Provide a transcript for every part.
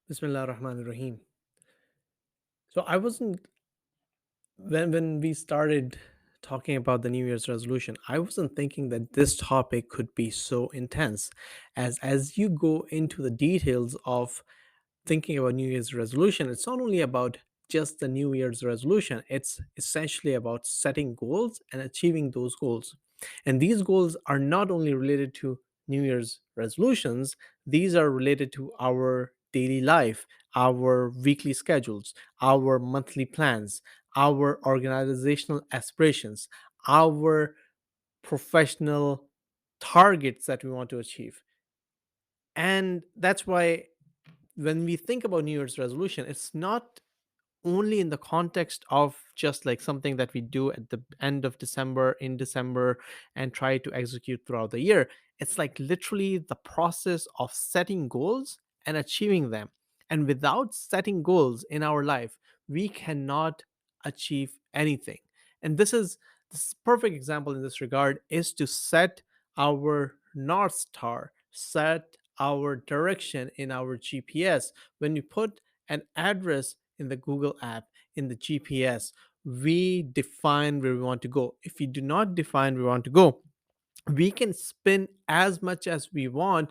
Bismillah ar-Rahman ar-Rahim. So I wasn't when we started talking about the New Year's resolution, I wasn't thinking that this topic could be so intense. As you go into the details of thinking about New Year's resolution, it's not only about just the New Year's resolution, it's essentially about setting goals and achieving those goals. And these goals are not only related to New Year's resolutions, these are related to our daily life, our weekly schedules, our monthly plans, our organizational aspirations, our professional targets that we want to achieve. And that's why when we think about New Year's resolution, it's not only in the context of just like something that we do at the end of December, in December, and try to execute throughout the year. It's like literally the process of setting goals and achieving them. And without setting goals in our life, we cannot achieve anything. And this perfect example in this regard is to set our North Star, set our direction in our GPS. When we put an address in the Google app, in the GPS, we define where we want to go. If we do not define where we want to go, we can spin as much as we want,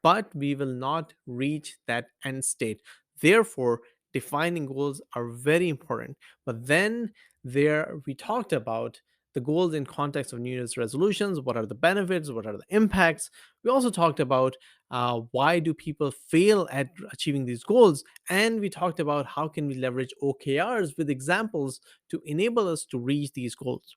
but we will not reach that end state. Therefore, defining goals are very important. But then there we talked about the goals in context of New Year's resolutions. What are the benefits? What are the impacts? We also talked about why do people fail at achieving these goals, and we talked about how can we leverage OKRs with examples to enable us to reach these goals.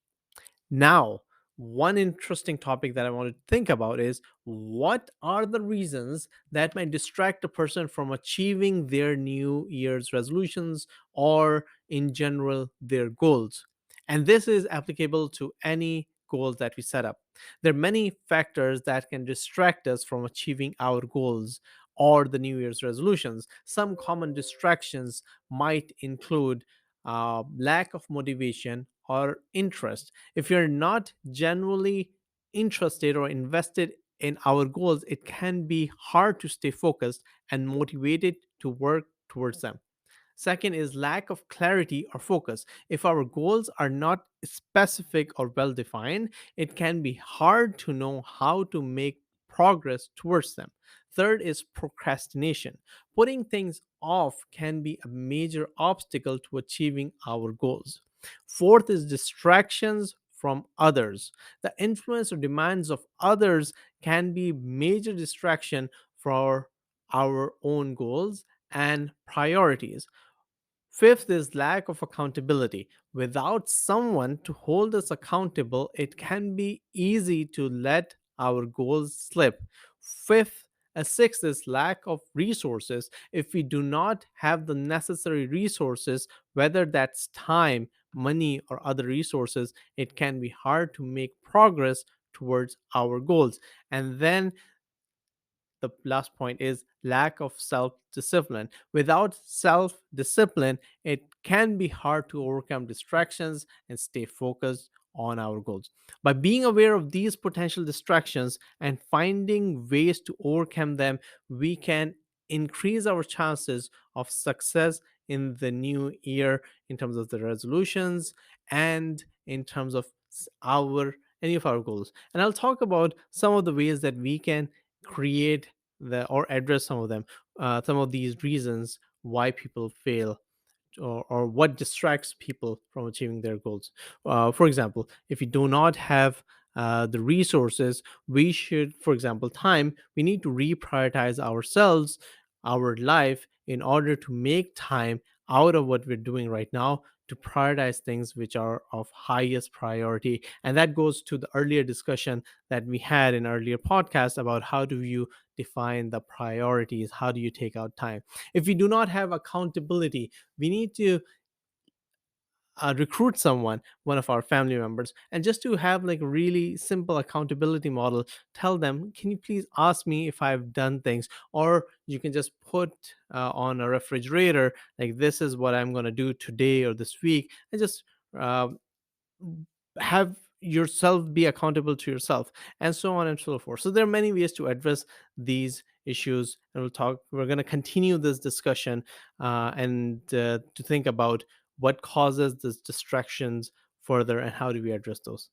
Now, one interesting topic that I want to think about is what are the reasons that might distract a person from achieving their New Year's resolutions or, in general, their goals? And this is applicable to any goals that we set up. There are many factors that can distract us from achieving our goals or the New Year's resolutions. Some common distractions might include lack of motivation or interest. If you're not genuinely interested or invested in our goals, it can be hard to stay focused and motivated to work towards them. Second is lack of clarity or focus. If our goals are not specific or well defined, it can be hard to know how to make progress towards them. Third is procrastination. Putting things off can be a major obstacle to achieving our goals. Fourth is distractions from others. The influence or demands of others can be major distraction for our own goals and priorities. Fifth is lack of accountability. Without someone to hold us accountable, it can be easy to let our goals slip. Sixth is lack of resources. If we do not have the necessary resources, whether that's time, money, or other resources, it can be hard to make progress towards our goals. And then the last point is lack of self discipline. Without self discipline, it can be hard to overcome distractions and stay focused on our goals. By being aware of these potential distractions and finding ways to overcome them, we can increase our chances of success in the new year in terms of the resolutions and in terms of our any of our goals. And I'll talk about some of the ways that we can create the or address some of these reasons why people fail, or what distracts people from achieving their goals. For example, if we do not have the resources, we should, for example, time, we need to reprioritize ourselves, our life, in order to make time out of what we're doing right now to prioritize things which are of highest priority. And that goes to the earlier discussion that we had in earlier podcasts about how do you define the priorities, how do you take out time. If we do not have accountability, we need to recruit someone, one of our family members, and just to have like a really simple accountability model, tell them, can you please ask me if I've done things? Or you can just put on a refrigerator, like, this is what I'm going to do today or this week, and just uh, have yourself be accountable to yourself, and so on and so forth. So there are many ways to address these issues, and we're going to continue this discussion, and to think about what causes these distractions further and how do we address those.